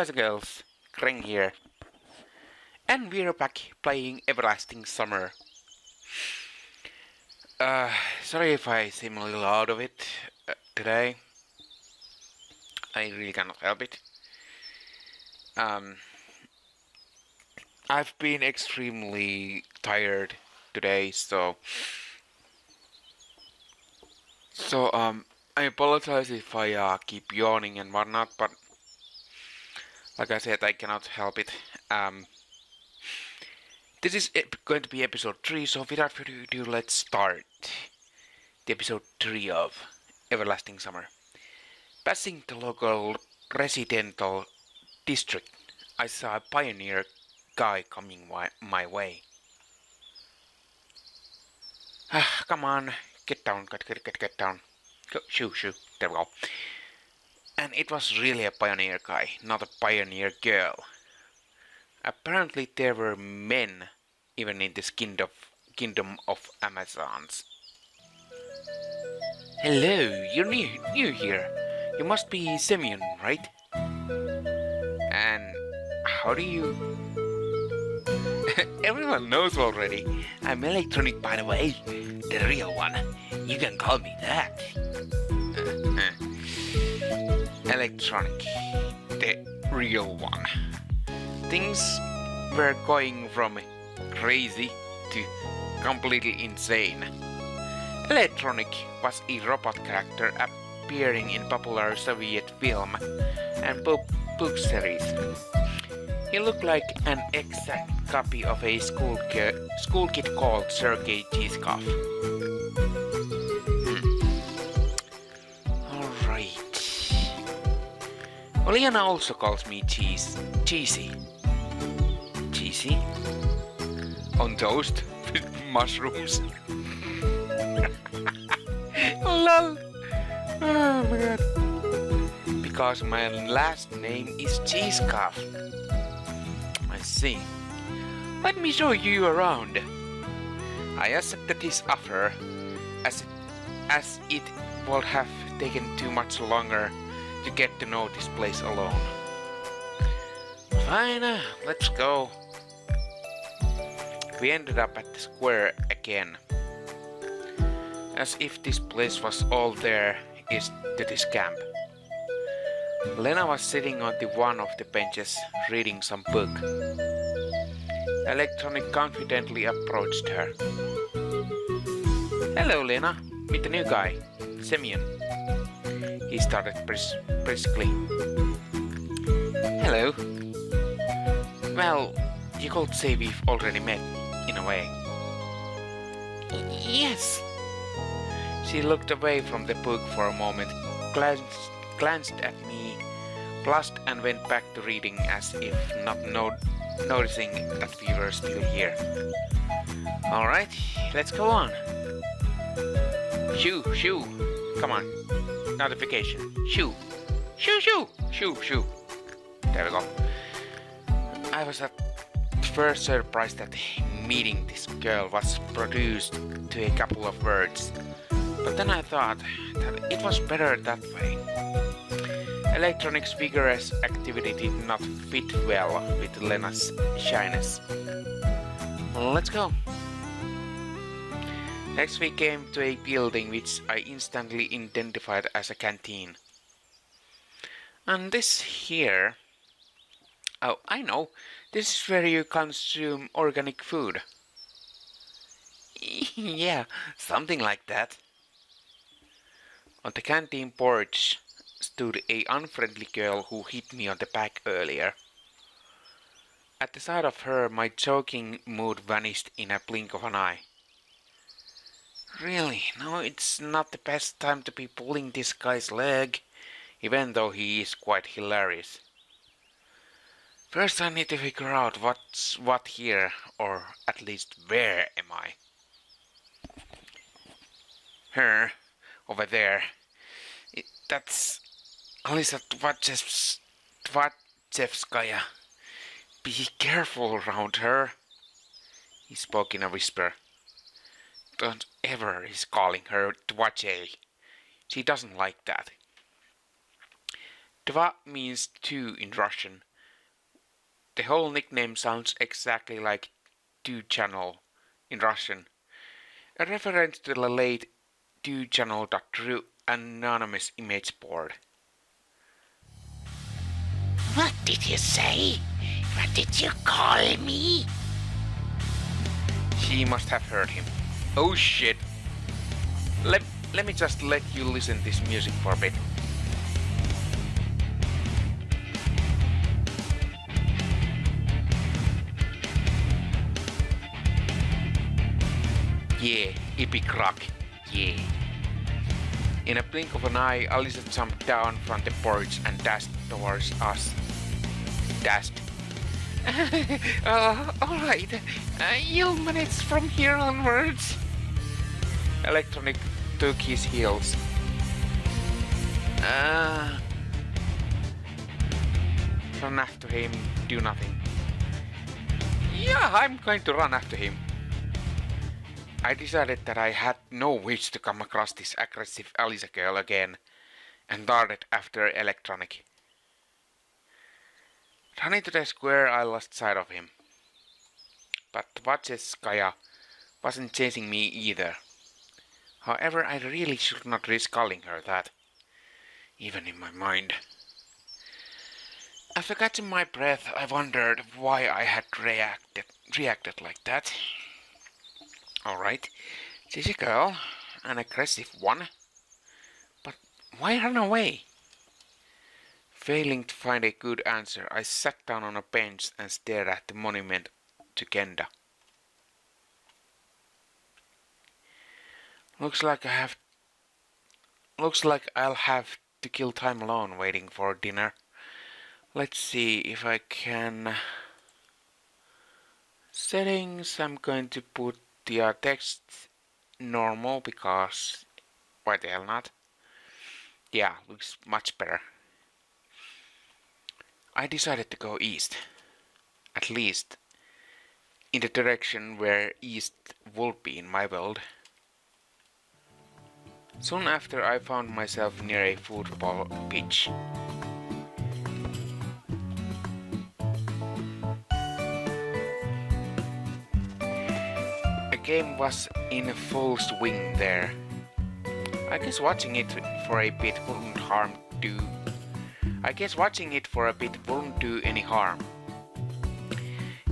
boys and girls, Kreng here. And we're back playing Everlasting Summer. Sorry if I seem a little out of it today. I really cannot help it. I've been extremely tired today, so I apologize if I keep yawning and whatnot, but like I said, I cannot help it. This is going to be episode 3, so without further ado, let's start the episode 3 of Everlasting Summer. Passing the local residential district, I saw a pioneer guy coming my way. Come on, get down, get down. Go, shoo, there we go. And it was really a pioneer guy, not a pioneer girl. Apparently there were men even in this kingdom of Amazons. Hello, you're new here. You must be Simeon, right? And how do you... Everyone knows already. I'm Electronic, by the way. The real one. You can call me that. Electronic. The real one. Things were going from crazy to completely insane. Electronic was a robot character appearing in popular Soviet film and book series. He looked like an exact copy of a school kid called Sergei Cheeskov. Alright. Ulyana also calls me cheesy. Cheesy? On toast with mushrooms. Lol. Oh my god. Because my last name is Cheeskov. I see. Let me show you around. I accepted his offer as it would have taken too much longer to get to know this place alone. Fine, let's go. We ended up at the square again. As if this place was all there is to this camp. Lena was sitting on one of the benches reading some book. Electronic confidently approached her. Hello, Lena. Meet the new guy, Simeon. He started briskly. Hello. Well, you could say we've already met, in a way. Yes. She looked away from the book for a moment, glanced at me, blushed and went back to reading as if not noticing that we were still here. Alright, let's go on. Shoo. Come on. Notification. Shoo. There we go. I was at first surprised that meeting this girl was reduced to a couple of words. But then I thought that it was better that way. Electronic's vigorous activity did not fit well with Lena'S shyness. Let's go. Next we came to a building which I instantly identified as a canteen. And this here... Oh, I know. This is where you consume organic food. Yeah, something like that. On the canteen porch stood a unfriendly girl who hit me on the back earlier. At the sight of her, my joking mood vanished in a blink of an eye. Really, no, it's not the best time to be pulling this guy's leg, even though he is quite hilarious. First I need to figure out what's what here, or at least where am I? Her, over there. That's Alisa Tvatsevskaya. Be careful around her. He spoke in a whisper. Don't ever is calling her Tvache. She doesn't like that. Dva means two in Russian, The whole nickname sounds exactly like two-channel in Russian, a reference to the late two-channel.ru anonymous image board. What did you say? What did you call me? She must have heard him. Oh shit! Let me just let you listen this music for a bit. Yeah, epic rock. Yeah. In a blink of an eye, Alyssa jumped down from the porch and dashed towards us. Dashed. Alright. You'll manage from here onwards. Electronic took his heels. Run after him, do nothing. Yeah, I'm going to run after him. I decided that I had no wish to come across this aggressive Alyssa girl again, and darted after Electronic. Running to the square, I lost sight of him. But Vacheskaya wasn't chasing me either. However, I really should not risk calling her that, even in my mind. After catching my breath, I wondered why I had reacted like that. Alright, she's a girl, an aggressive one. But why run away? Failing to find a good answer, I sat down on a bench and stared at the monument to Kenda. Looks like I'll have to kill time alone waiting for dinner. Let's see if I can... Settings, I'm going to put the text normal because why the hell not? Yeah, looks much better. I decided to go east. At least in the direction where east would be in my world. Soon after I found myself near a football pitch. A game was in full swing there. I guess watching it for a bit wouldn't do any harm.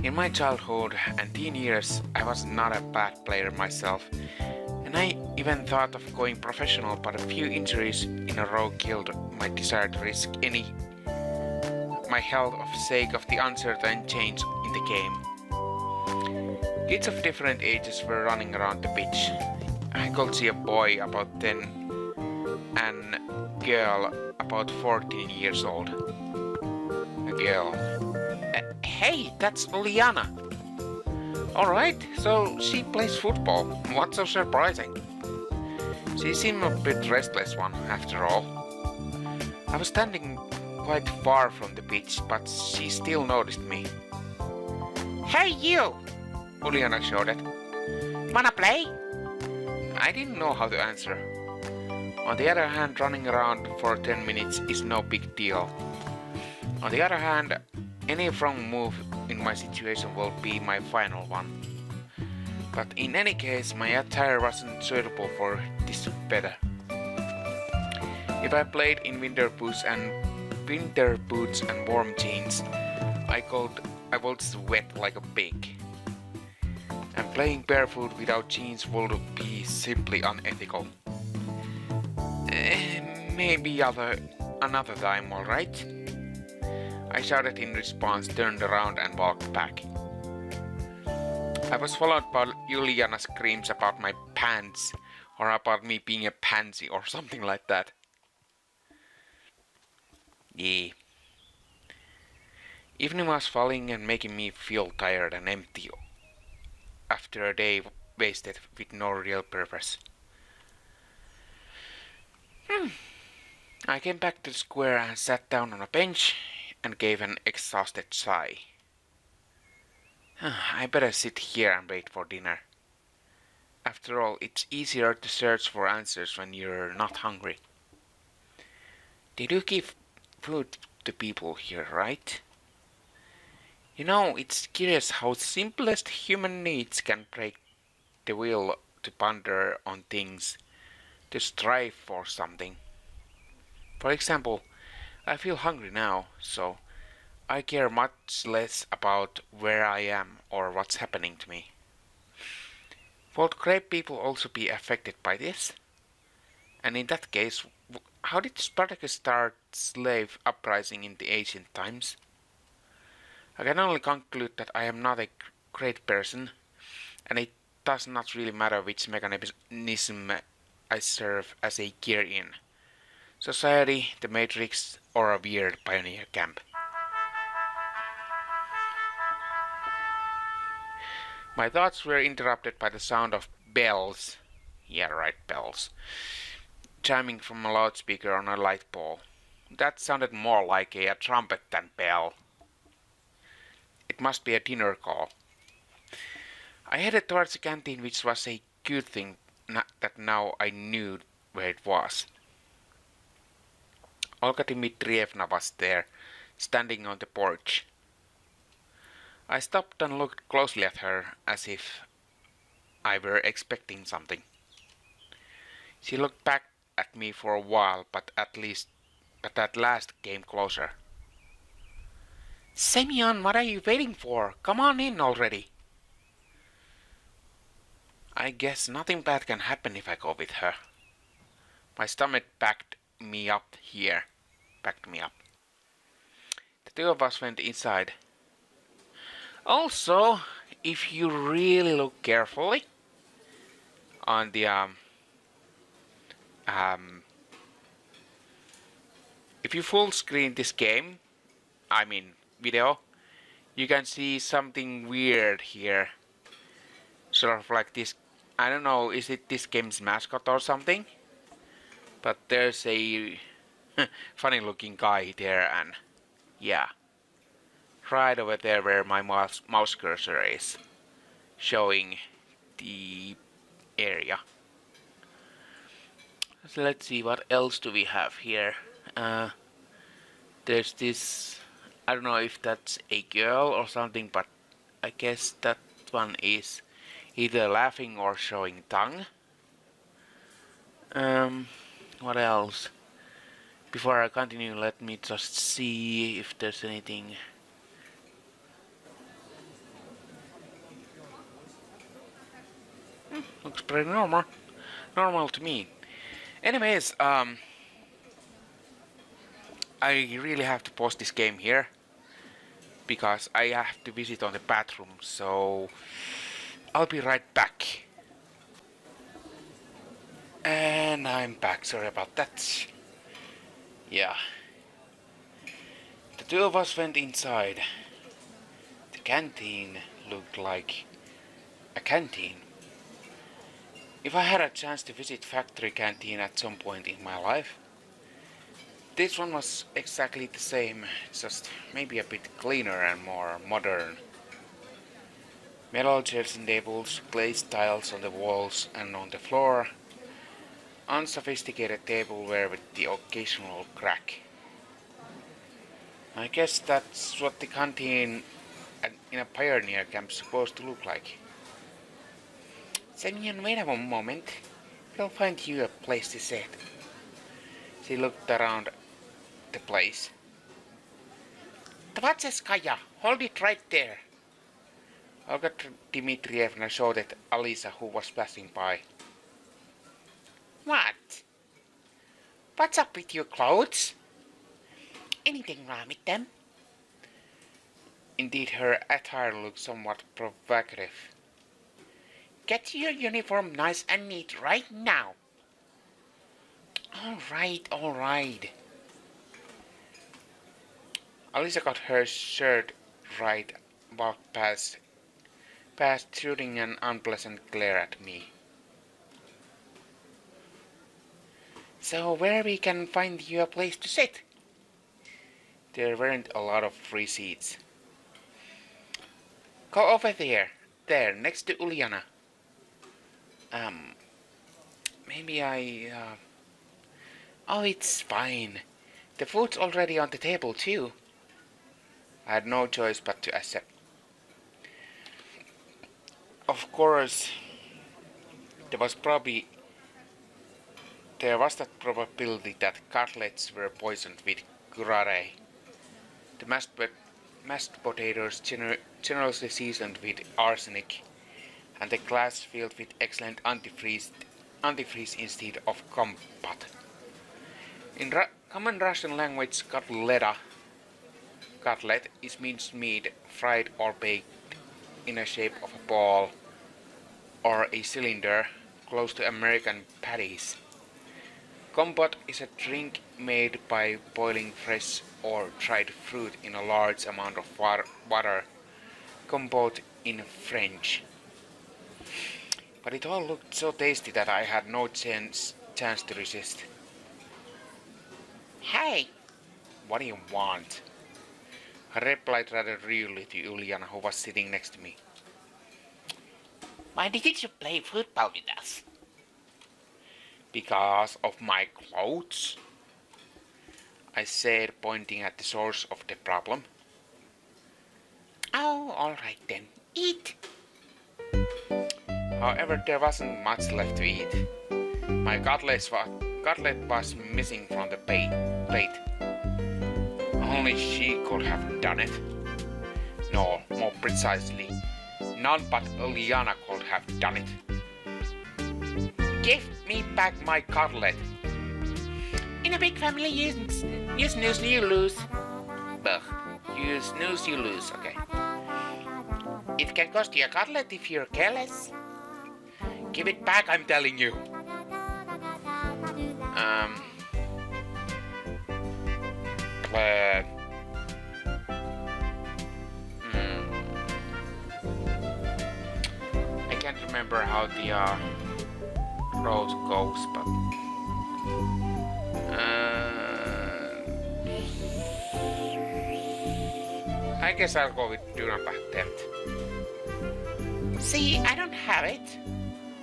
In my childhood and teen years, I was not a bad player myself, and I even thought of going professional, but a few injuries in a row killed my desire to risk my health for the sake of the uncertain change in the game. Kids of different ages were running around the pitch. I could see a boy about 10 and a girl about 14 years old. A girl. Hey, that's Ulyana. Alright, so she plays football. What's so surprising? She seemed a bit restless one, after all. I was standing quite far from the pitch, but she still noticed me. Hey you! Ulyana shouted. Wanna play? I didn't know how to answer. On the other hand, running around for 10 minutes is no big deal. On the other hand, any wrong move in my situation will be my final one. But in any case, my attire wasn't suitable for this better. If I played in winter boots and warm jeans, I would sweat like a pig. And playing barefoot without jeans would be simply unethical. Maybe another time, alright? I shouted in response, turned around and walked back. I was followed by Ulyana's screams about my pants, or about me being a pansy, or something like that. Yeah. Evening was falling and making me feel tired and empty after a day wasted with no real purpose. I came back to the square and sat down on a bench and gave an exhausted sigh. I better sit here and wait for dinner. After all, it's easier to search for answers when you're not hungry. They do give food to people here, right? You know, it's curious how simplest human needs can break the will to ponder on things, to strive for something. For example, I feel hungry now, so I care much less about where I am or what's happening to me. Would great people also be affected by this? And in that case, how did Spartacus start slave uprising in the ancient times? I can only conclude that I am not a great person, and it does not really matter which mechanism I serve as a gear in. Society, the Matrix, or a weird pioneer camp. My thoughts were interrupted by the sound of bells. Yeah, right, bells. Chiming from a loudspeaker on a light pole. That sounded more like a trumpet than bell. It must be a dinner call. I headed towards the canteen, which was a good thing that now I knew where it was. Olga Dmitrievna was there, standing on the porch. I stopped and looked closely at her, as if I were expecting something. She looked back at me for a while, but at last came closer. Semyon, what are you waiting for? Come on in already. I guess nothing bad can happen if I go with her. My stomach backed me up. The two of us went inside. Also, if you really look carefully on the if you full screen this game, I mean video, you can see something weird here. Sort of like this, I don't know, is it this game's mascot or something? But there's a funny looking guy there, and yeah, right over there where my mouse cursor is, showing the area. So let's see, what else do we have here? There's this, I don't know if that's a girl or something, but I guess that one is either laughing or showing tongue. What else? Before I continue, let me just see if there's anything. Looks pretty normal to me. Anyways, I really have to pause this game here because I have to visit on the bathroom, so I'll be right back. And I'm back, sorry about that. Yeah. The two of us went inside. The canteen looked like a canteen. If I had a chance to visit factory canteen at some point in my life, this one was exactly the same, just maybe a bit cleaner and more modern. Metal chairs and tables, glazed tiles on the walls and on the floor, unsophisticated tableware with the occasional crack. I guess that's what the canteen in a pioneer camp's supposed to look like. Semyon, wait a moment. We'll find you a place to sit. She looked around the place. Tvatskaya, hold it right there. Olga Dmitrievna showed at Alisa, who was passing by. What? What's up with your clothes? Anything wrong with them? Indeed, her attire looked somewhat provocative. Get your uniform nice and neat right now. All right. Alisa got her shirt right, walked past shooting an unpleasant glare at me. So where we can find you a place to sit? There weren't a lot of free seats. Go over there, next to Ulyana. Maybe Oh, it's fine. The food's already on the table too. I had no choice but to accept. Of course, there was that probability that cutlets were poisoned with curare, the mashed potatoes generously seasoned with arsenic, and the glass filled with excellent antifreeze instead of compat. In common Russian language, cutlet is minced meat fried or baked in the shape of a ball or a cylinder close to American patties. Compote is a drink made by boiling fresh or dried fruit in a large amount of water. Compote in French. But it all looked so tasty that I had no chance to resist. Hey, What do you want? I replied rather rudely to Ulyana, who was sitting next to me. why didn't you play football with us? Because of my clothes? I said, pointing at the source of the problem. Oh, alright then. Eat. However, there wasn't much left to eat. My cutlet was missing from the plate. Only she could have done it. No, more precisely, none but Ulyana could have done it. Give me back my cutlet. In a big family, you snooze, you lose. Ugh, you snooze, you lose, okay. It can cost you a cutlet if you're careless. Give it back, I'm telling you. But... I can't remember how the road goes, but... I guess I'll go with do not attempt. See, I don't have it.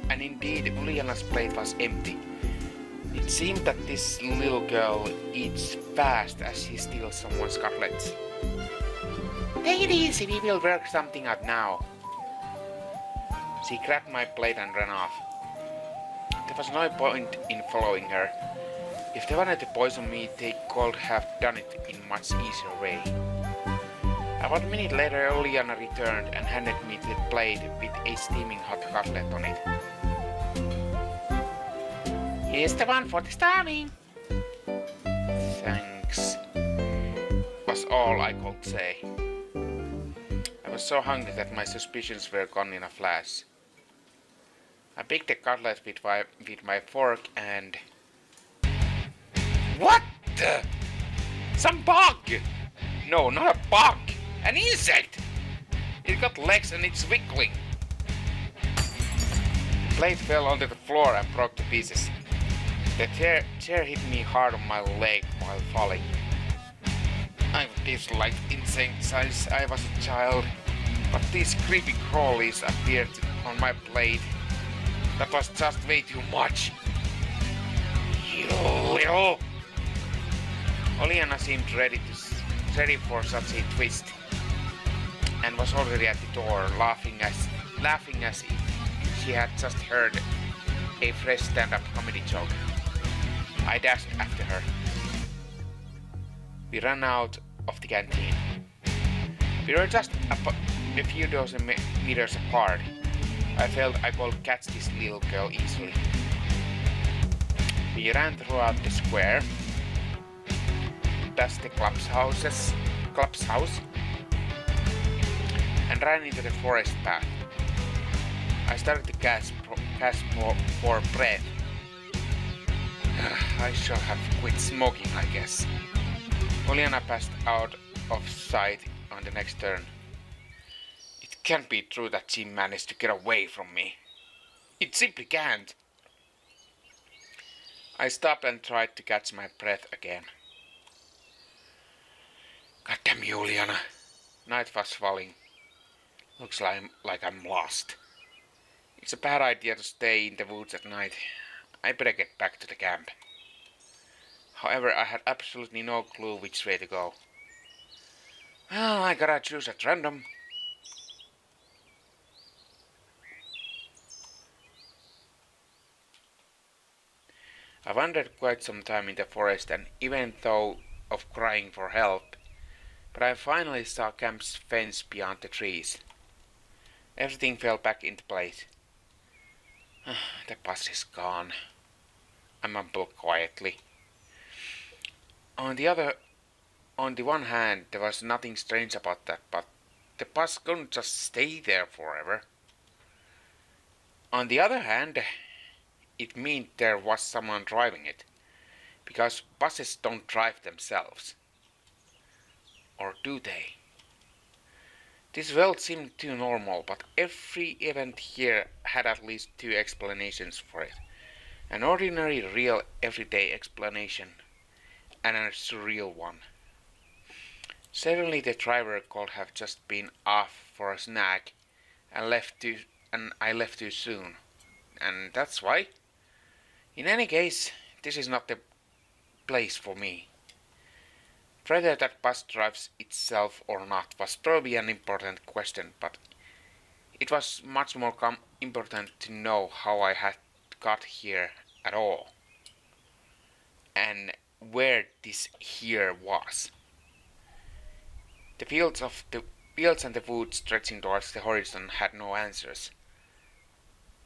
And indeed, Ulyana's plate was empty. It seemed that this little girl eats fast as she steals someone's cutlets. Take it easy, we will work something out Now. She grabbed my plate and ran off. There was no point in following her. If they wanted to poison me, they could have done it in a much easier way. About a minute later, Ulyana returned and handed me the plate with a steaming hot cutlet on it. Here's the one for the starving. Thanks, was all I could say. I was so hungry that my suspicions were gone in a flash. I picked the cutlet with my fork and... What the? Some bug! No, not a bug! An insect! It got legs and it's wiggling. The plate fell onto the floor and broke to pieces. The chair hit me hard on my leg while falling. I disliked insects since I was a child, but these creepy crawlies appeared on my plate. That was just way too much. You little... Ulyana seemed ready for such a twist, and was already at the door, laughing as if she had just heard a fresh stand-up comedy joke. I dashed after her. We ran out of the canteen. We were just a few dozen meters apart. I felt I could catch this little girl easily. We ran throughout the square, past the club's house, and ran into the forest path. I started to gasp for breath. I shall have quit smoking, I guess. Ulyana passed out of sight on the next turn. It can't be true that she managed to get away from me. It simply can't. I stopped and tried to catch my breath again. Goddamn you, Ulyana. Night was falling. Looks like I'm lost. It's a bad idea to stay in the woods at night. I better get back to the camp. However, I had absolutely no clue which way to go. Well, I gotta choose at random. I wandered quite some time in the forest and even thought of crying for help, but I finally saw camp's fence beyond the trees. Everything fell back into place. The bus is gone, I mumbled quietly. On the other On the one hand, there was nothing strange about that, but the bus couldn't just stay there forever. On the other hand, it meant there was someone driving it, because buses don't drive themselves. Or do they? This world seemed too normal, but every event here had at least two explanations for it. An ordinary, real, everyday explanation, and a surreal one. Certainly the driver could have just been off for a snack and I left too soon. And that's why. In any case, this is not the place for me. Whether that bus drives itself or not was probably an important question, but it was much more important to know how I had got here at all. And where this here was. The fields and the woods stretching towards the horizon had no answers.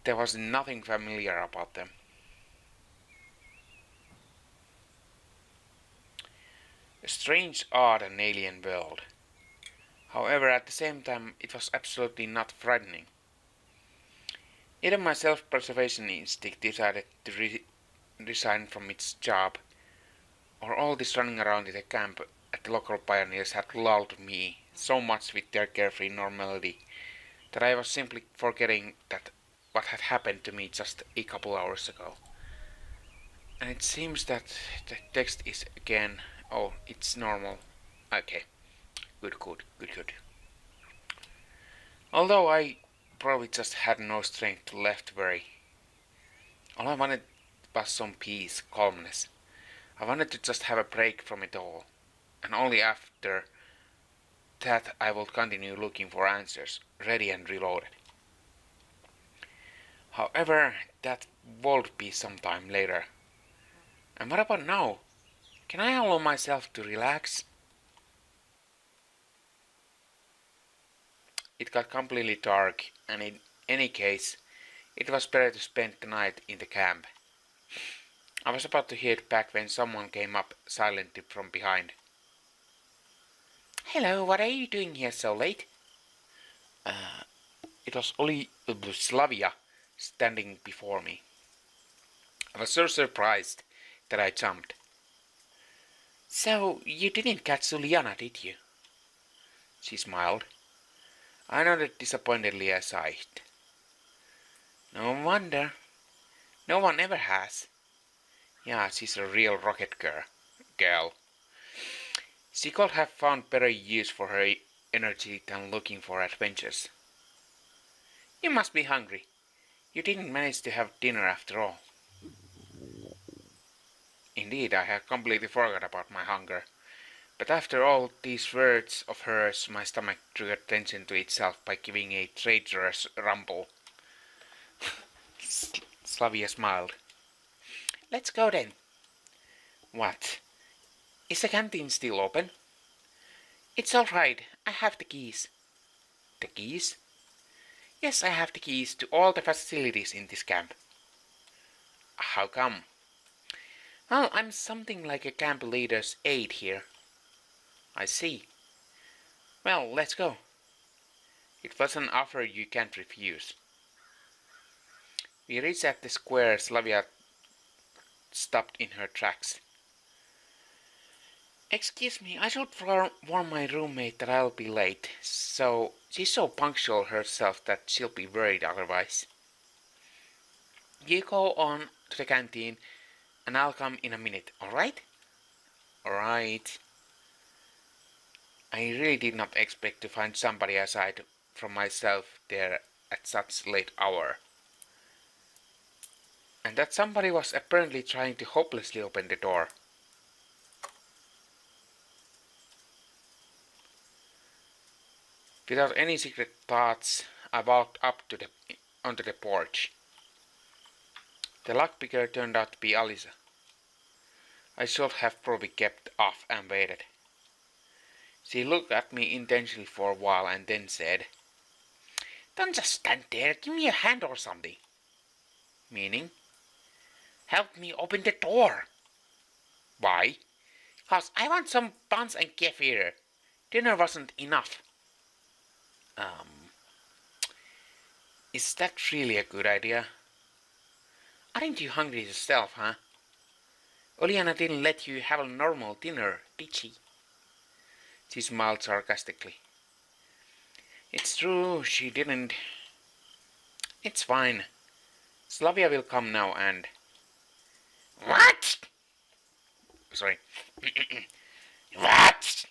There was nothing familiar about them. A strange, odd and alien world. However, at the same time, it was absolutely not frightening. Either my self-preservation instinct decided to resign from its job, or all this running around in the camp at the local pioneers had lulled me so much with their carefree normality that I was simply forgetting that what had happened to me just a couple hours ago. And it seems that the text is again, oh, it's normal. Okay, good. Although I probably just had no strength left to worry. All I wanted was some peace, calmness. I wanted to just have a break from it all. And only after that I would continue looking for answers, ready and reloaded. However, that would be some time later. And what about now? Can I allow myself to relax? It got completely dark, and in any case, it was better to spend the night in the camp. I was about to head back when someone came up silently from behind. Hello, what are you doing here so late? It was Up.Slavya standing before me. I was so surprised that I jumped. So, you didn't catch Ulyana, did you? She smiled. I nodded disappointedly aside. No wonder. No one ever has. Yeah, she's a real rocket girl. She could have found better use for her energy than looking for adventures. You must be hungry. You didn't manage to have dinner after all. Indeed, I had completely forgot about my hunger. But after all these words of hers, my stomach drew attention to itself by giving a traitorous rumble. Slavia smiled. Let's go then. What? Is the canteen still open? It's all right. I have the keys. The keys? Yes, I have the keys to all the facilities in this camp. How come? Well, I'm something like a camp leader's aide here. I see. Well, let's go. It was an offer you can't refuse. We reached at the square. Slavia stopped in her tracks. Excuse me, I should warn my roommate that I'll be late. So, she's so punctual herself that she'll be worried otherwise. You go on to the canteen and I'll come in a minute, alright? Alright. I really did not expect to find somebody aside from myself there at such late hour. And that somebody was apparently trying to hopelessly open the door. Without any secret thoughts, I walked up onto the porch. The lockpicker turned out to be Alyssa. I should have probably kept off and waited. She looked at me intensely for a while and then said, "Don't just stand there, give me a hand or something." Meaning? "Help me open the door." "Why?" "'Cause I want some buns and kefir. Dinner wasn't enough." Is that really a good idea? Aren't you hungry yourself, huh? Ulyana didn't let you have a normal dinner, did she? She smiled sarcastically. It's true, she didn't. It's fine. Slavia will come now and... What? Sorry. What?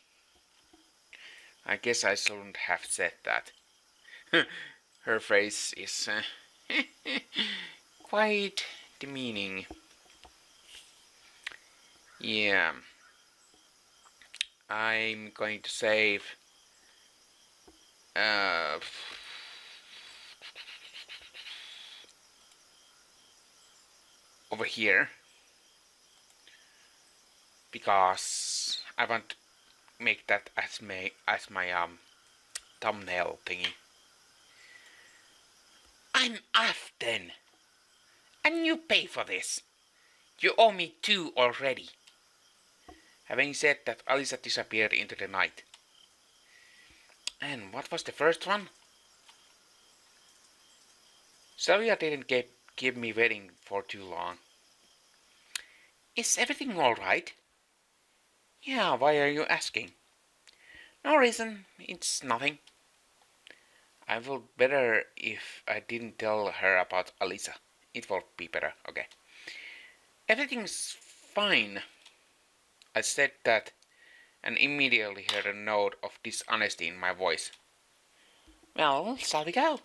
I guess I shouldn't have said that. Her face is quite demeaning. Yeah. I'm going to save over here because I want to make that as my thumbnail thingy. I'm off then. And you pay for this. You owe me 2 already. Having said that, Alyssa disappeared into the night. And what was the first one? Sylvia didn't keep me waiting for too long. Is everything alright? Yeah, why are you asking? No reason, it's nothing. I felt better if I didn't tell her about Alyssa. It will be better, okay. Everything's fine. I said that and immediately heard a note of dishonesty in my voice. Well, shall we go?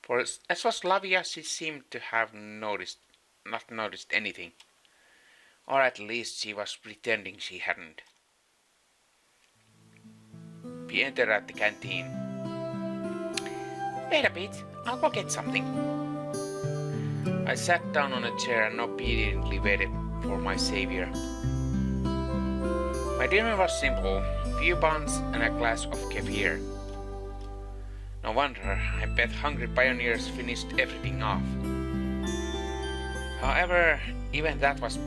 For as for Slavia, she seemed to have not noticed anything. Or at least she was pretending she hadn't. We entered at the canteen. Wait a bit, I'll go get something. I sat down on a chair and obediently waited for my savior. My dinner was simple, few buns and a glass of kefir. No wonder, I bet hungry pioneers finished everything off. However, even that was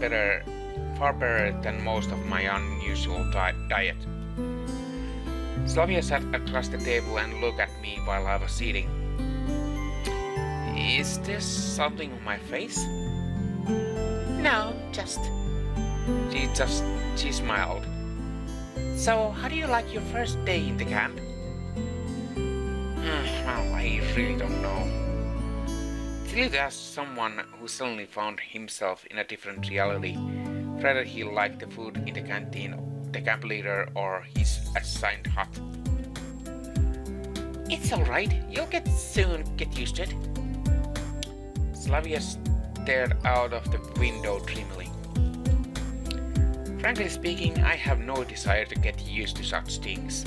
far better than most of my unusual diet. Slavia sat across the table and looked at me while I was eating. Is there something on my face? No, just... She smiled. So, how do you like your first day in the camp? Well, I really don't know. Silly to ask someone who suddenly found himself in a different reality whether he liked the food in the canteen, the camp leader, or his assigned hut. It's alright, you'll soon get used to it. Slavia stared out of the window dreamily. Frankly speaking, I have no desire to get used to such things.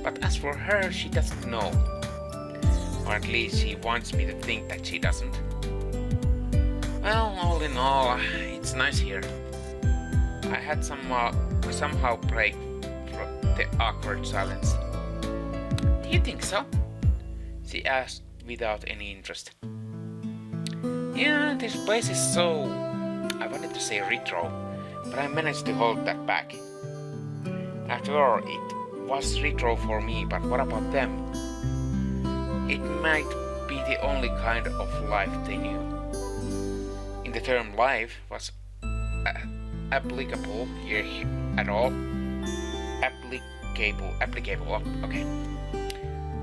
But as for her, she doesn't know. Or at least she wants me to think that she doesn't. Well, all in all, it's nice here. I had somehow break the awkward silence. Do you think so? She asked without any interest. Yeah, this place is so... I wanted to say retro, but I managed to hold that back. After all, it was retro for me, but what about them? It might be the only kind of life they knew. In the term life was applicable here at all. Applicable, okay.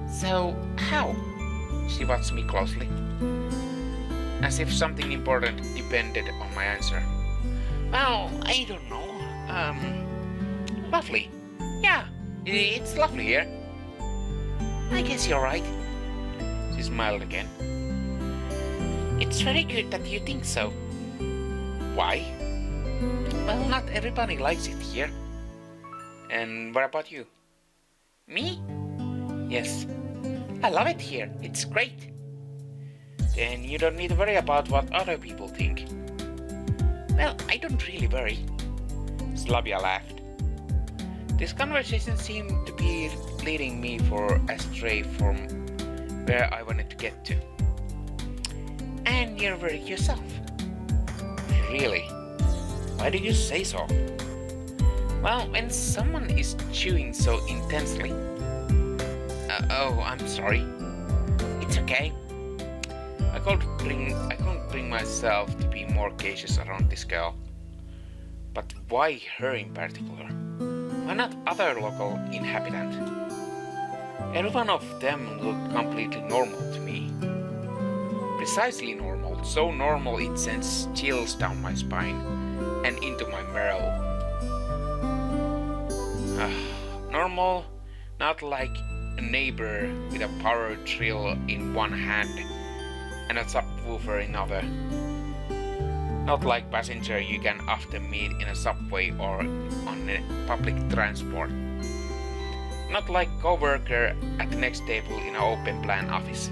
So, how? She watched me closely, as if something important depended on my answer. Well, I don't know. Lovely. Yeah, it's lovely here. I guess you're right. She smiled again. It's very good that you think so. Why? Well, not everybody likes it here. And what about you? Me? Yes, I love it here. It's great. Then you don't need to worry about what other people think. Well, I don't really worry. Slavia laughed. This conversation seemed to be leading me astray from where I wanted to get to. And you're worried yourself. Really? Why do you say so? Well, when someone is chewing so intensely... oh, I'm sorry. It's okay. I couldn't bring myself to be more cautious around this girl. But why her in particular? Why not other local inhabitant? Every one of them looked completely normal to me. Precisely normal, so normal it sends chills down my spine and into my marrow. Normal, not like a neighbor with a power drill in one hand and a subwoofer in other. Not like passenger you can often meet in a subway or on a public transport. Not like co-worker at the next table in an open plan office.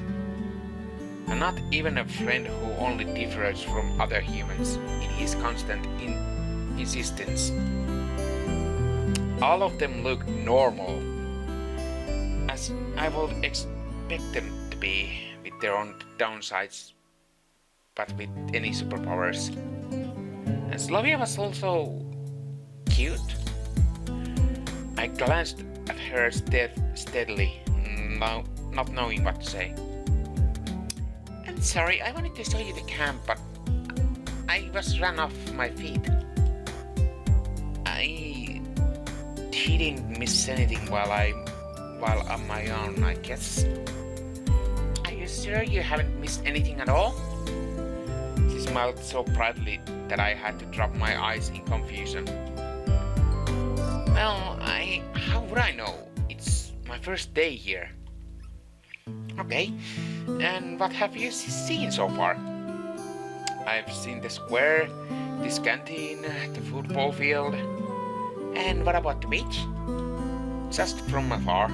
And not even a friend who only differs from other humans in his constant insistence. All of them look normal, as I would expect them to be, with their own downsides, but with any superpowers. And Slavia was also cute. I glanced at her steadily, not knowing what to say. I'm sorry, I wanted to show you the camp, but I was run off my feet. I didn't miss anything while on my own, I guess. Are you sure you haven't missed anything at all? She smiled so proudly that I had to drop my eyes in confusion. Well, how would I know? It's my first day here. Okay, and what have you seen so far? I've seen the square, this canteen, the football field. And what about the beach? Just from afar.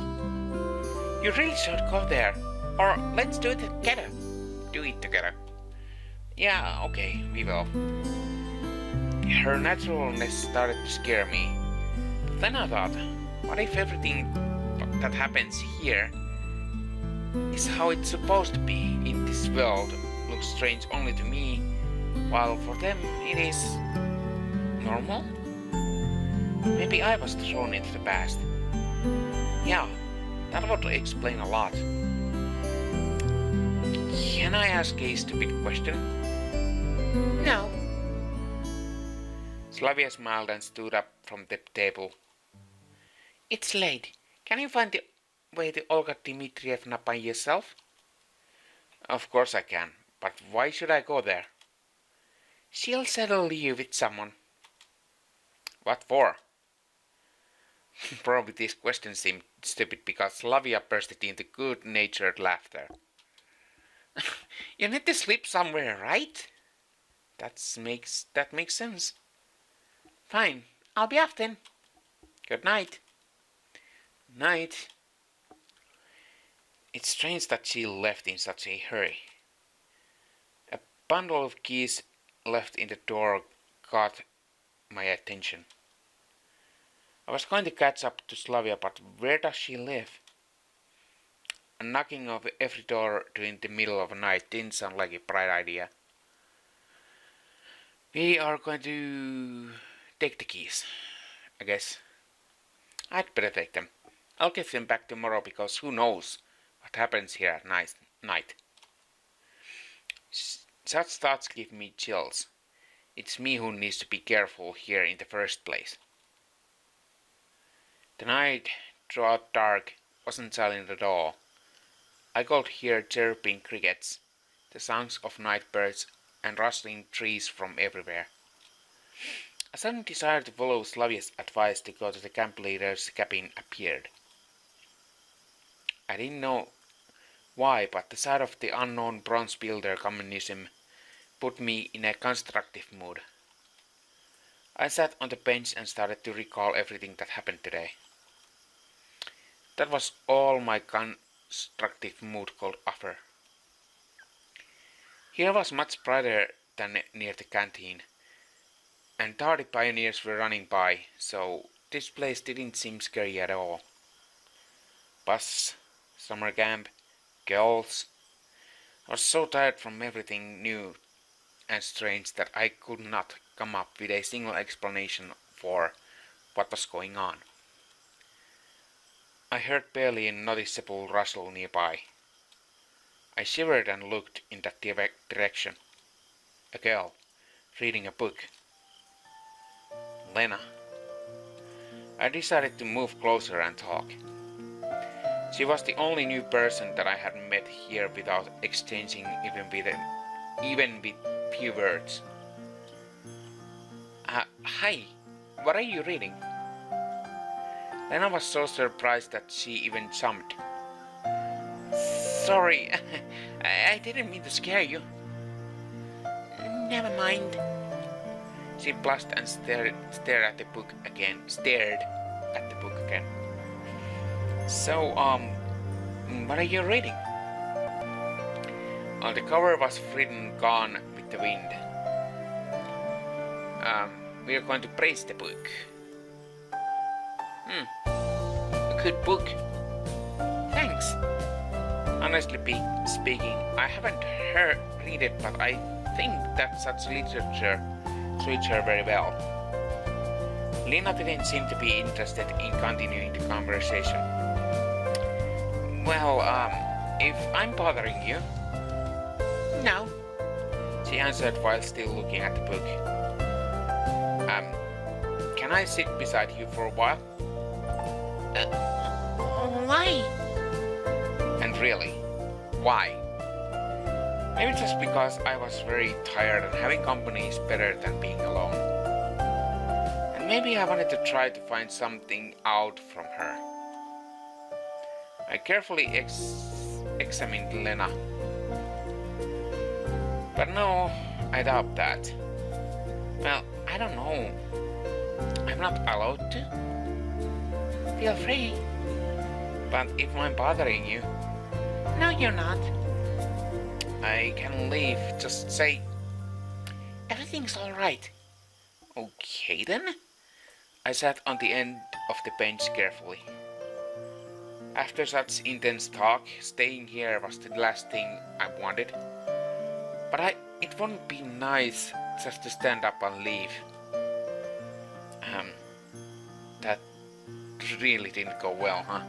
You really should go there. Or let's do it together. Do it together. Yeah, okay, we will. Her naturalness started to scare me. But then I thought, what if everything that happens here is how it's supposed to be in this world looks strange only to me, while for them it is normal? Maybe I was thrown into the past. Yeah, that would explain a lot. Can I ask a stupid question? No. Slavia smiled and stood up from the table. It's late. Can you find the way to Olga Dmitrievna by yourself? Of course I can, but why should I go there? She'll settle you with someone. What for? Probably this question seemed stupid because Slavia bursted into good-natured laughter. You need to sleep somewhere, right? That makes sense. Fine, I'll be off then. Good night. Night. It's strange that she left in such a hurry. A bundle of keys left in the door caught my attention. I was going to catch up to Slavia, but where does she live? A knocking of every door during the middle of the night didn't sound like a bright idea. We are going to take the keys, I guess. I'd better take them. I'll give them back tomorrow because who knows what happens here at night. Such thoughts give me chills. It's me who needs to be careful here in the first place. The night, throughout dark, wasn't silent at all. I could hear chirping crickets, the sounds of night birds, and rustling trees from everywhere. A sudden desire to follow Slavia's advice to go to the camp leader's cabin appeared. I didn't know why, but the sight of the unknown bronze builder communism put me in a constructive mood. I sat on the bench and started to recall everything that happened today. That was all my constructive mood called offer. Here was much brighter than near the canteen, and tardy pioneers were running by, so this place didn't seem scary at all. Bus, summer camp, girls. I was so tired from everything new and strange that I could not come up with a single explanation for what was going on. I heard barely a noticeable rustle nearby. I shivered and looked in that direction. A girl, reading a book. Lena. I decided to move closer and talk. She was the only new person that I had met here without exchanging even with few words. Hi, what are you reading? Lena was so surprised that she even jumped. Sorry, I didn't mean to scare you. Never mind. She blushed and stared at the book again. So, what are you reading? The cover was written gone with the wind. We are going to praise the book. A good book. Thanks. Honestly speaking, I haven't read it, but I think that such literature suits her very well. Lena didn't seem to be interested in continuing the conversation. Well, if I'm bothering you... No, she answered while still looking at the book. Can I sit beside you for a while? Why? And really, why? Maybe just because I was very tired and having company is better than being alone. And maybe I wanted to try to find something out from her. I carefully examined Lena. But no, I doubt that. Well, I don't know. I'm not allowed to. Feel free. But if I'm bothering you, No, you're not. I can leave. Just say, Everything's alright. okay then. I sat on the end of the bench carefully. After such intense talk, staying here was the last thing I wanted. But it wouldn't be nice just to stand up and leave. That really didn't go well, huh?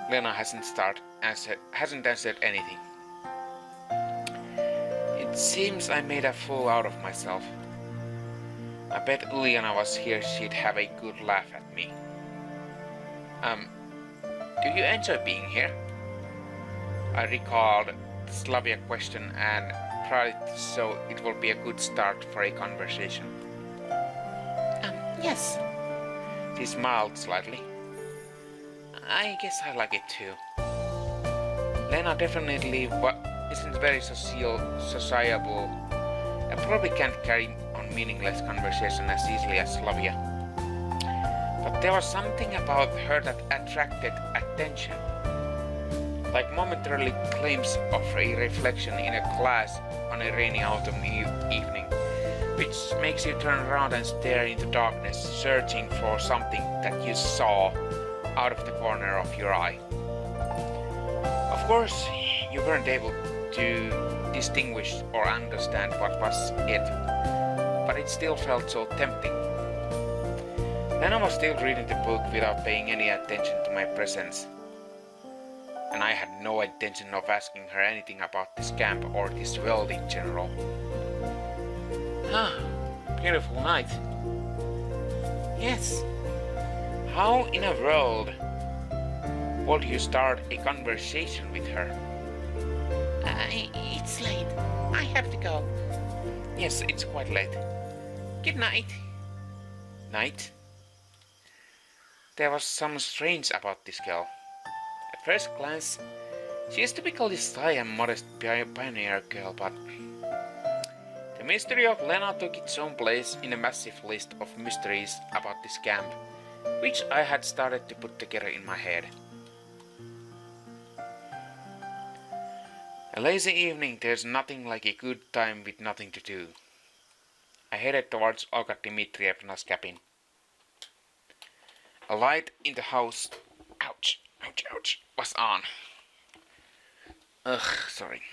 Lena hasn't answered anything. It seems I made a fool out of myself. I bet Ulyana was here, she'd have a good laugh at me. Do you enjoy being here? I recalled Up.Slavya question and tried so it will be a good start for a conversation. Yes. She smiled slightly. I guess I like it too. Lena definitely isn't very sociable and probably can't carry on meaningless conversation as easily as Slavia. But there was something about her that attracted attention. Like momentarily glimpse of a reflection in a glass on a rainy autumn evening, which makes you turn around and stare into darkness, searching for something that you saw out of the corner of your eye. Of course, you weren't able to distinguish or understand what was it, but it still felt so tempting. Then I was still reading the book without paying any attention to my presence. And I had no intention of asking her anything about this camp or this world in general. Beautiful night. Yes. How in a world would you start a conversation with her? It's late. I have to go. Yes, it's quite late. Good night. Night? There was some strange about this girl. At first glance, she is typically shy and modest pioneer girl, but the mystery of Lena took its own place in a massive list of mysteries about this camp, which I had started to put together in my head. A lazy evening, there's nothing like a good time with nothing to do. I headed towards Olga Dmitrievna's cabin. A light in the house, ouch, was on. Ugh, sorry.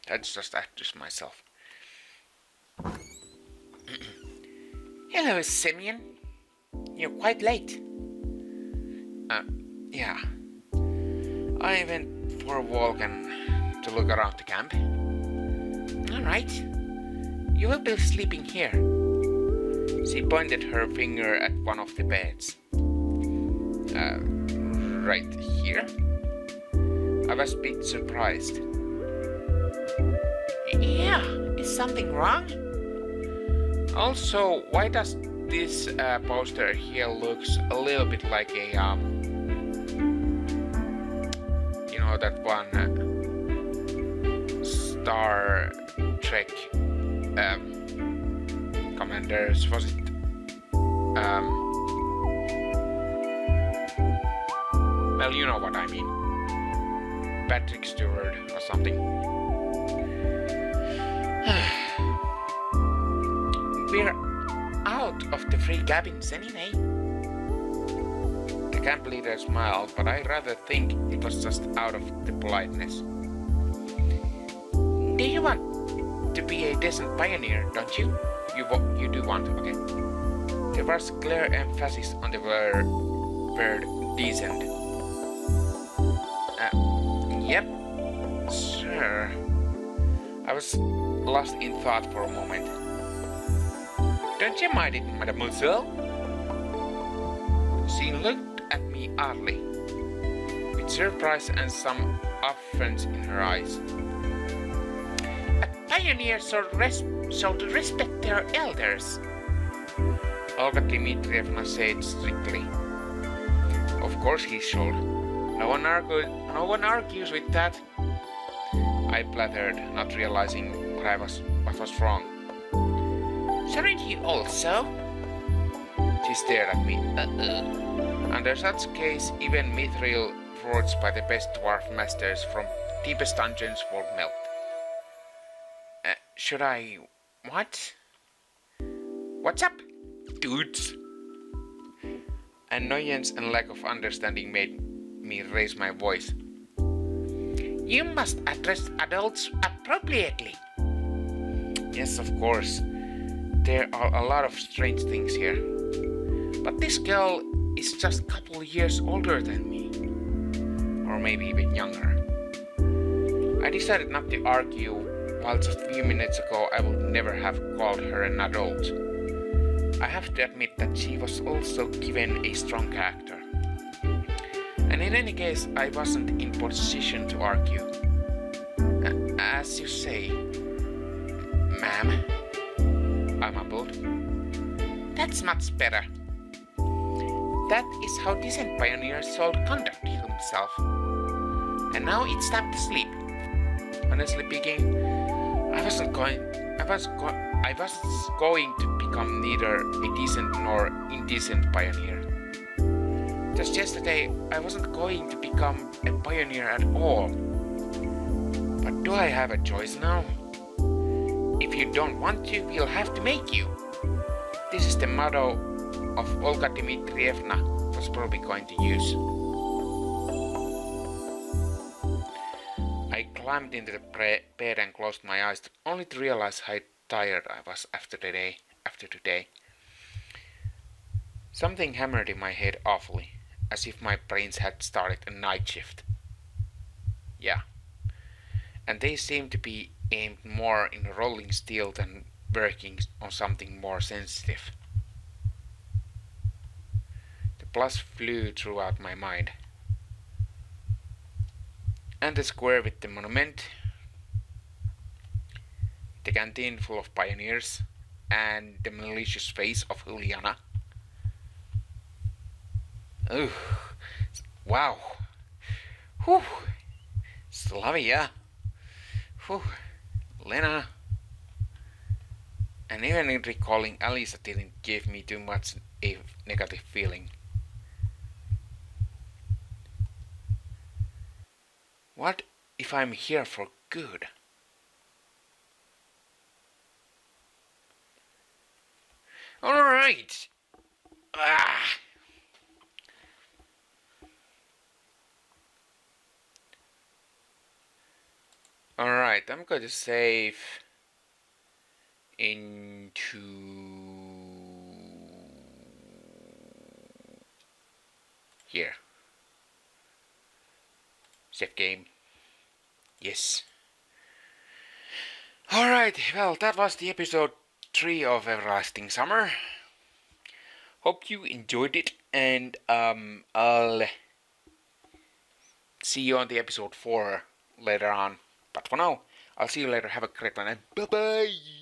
That's just myself. Hello, Simeon. You're quite late. Yeah. I went for a walk and to look around the camp. Alright. You will be sleeping here. She pointed her finger at one of the beds. Right here? I was a bit surprised. Yeah, is something wrong? Also, why does this poster here looks a little bit like a you know, that one Star Trek commanders, was it well, you know what I mean, Patrick Stewart or something. We're out of the free cabins anyway. The camp leader smiled, but I rather think it was just out of the politeness. Do you want to be a decent pioneer, don't you? You do want, okay. There was clear emphasis on the word decent. Yep, sure. I was lost in thought for a moment. Don't you mind it, mademoiselle? She looked at me oddly, with surprise and some offense in her eyes. A pioneer should respect their elders, Olga Dmitrievna said strictly. Of course he should. No one argues with that. I blurted, not realizing what was wrong. Shouldn't you also? She stared at me. Under such case, even mithril forged by the best dwarf masters from deepest dungeons will melt. Should I... what? What's up, dudes? Annoyance and lack of understanding made me raise my voice. You must address adults appropriately. Yes, of course. There are a lot of strange things here. But this girl is just a couple years older than me. Or maybe even younger. I decided not to argue, while just a few minutes ago I would never have called her an adult. I have to admit that she was also given a strong character. And in any case, I wasn't in position to argue. As you say, ma'am, I mumbled. That's much better. That is how decent pioneers should conduct himself. And now it's time to sleep. Honestly speaking, I was going to become neither a decent nor indecent pioneer. Just yesterday, I wasn't going to become a pioneer at all. But do I have a choice now? If you don't want to, we'll have to make you. This is the motto of Olga Dmitrievna was probably going to use. I climbed into the bed and closed my eyes, only to realize how tired I was after today. Something hammered in my head awfully, as if my brains had started a night shift. Yeah. And they seemed to be aimed more in rolling steel than working on something more sensitive. The plus flew throughout my mind. And the square with the monument, the canteen full of pioneers, and the malicious face of Ulyana. Ooh, wow. Whew. Slavia. Whew. Lena. And even in recalling Alisa didn't give me too much a negative feeling. What if I'm here for good. Alright. Ah. Alright, I'm going to save into here. Save game. Yes. Alright, well, that was the episode 3 of Everlasting Summer. Hope you enjoyed it, and I'll see you on the episode 4 later on. But for now, I'll see you later. Have a great one, and bye bye!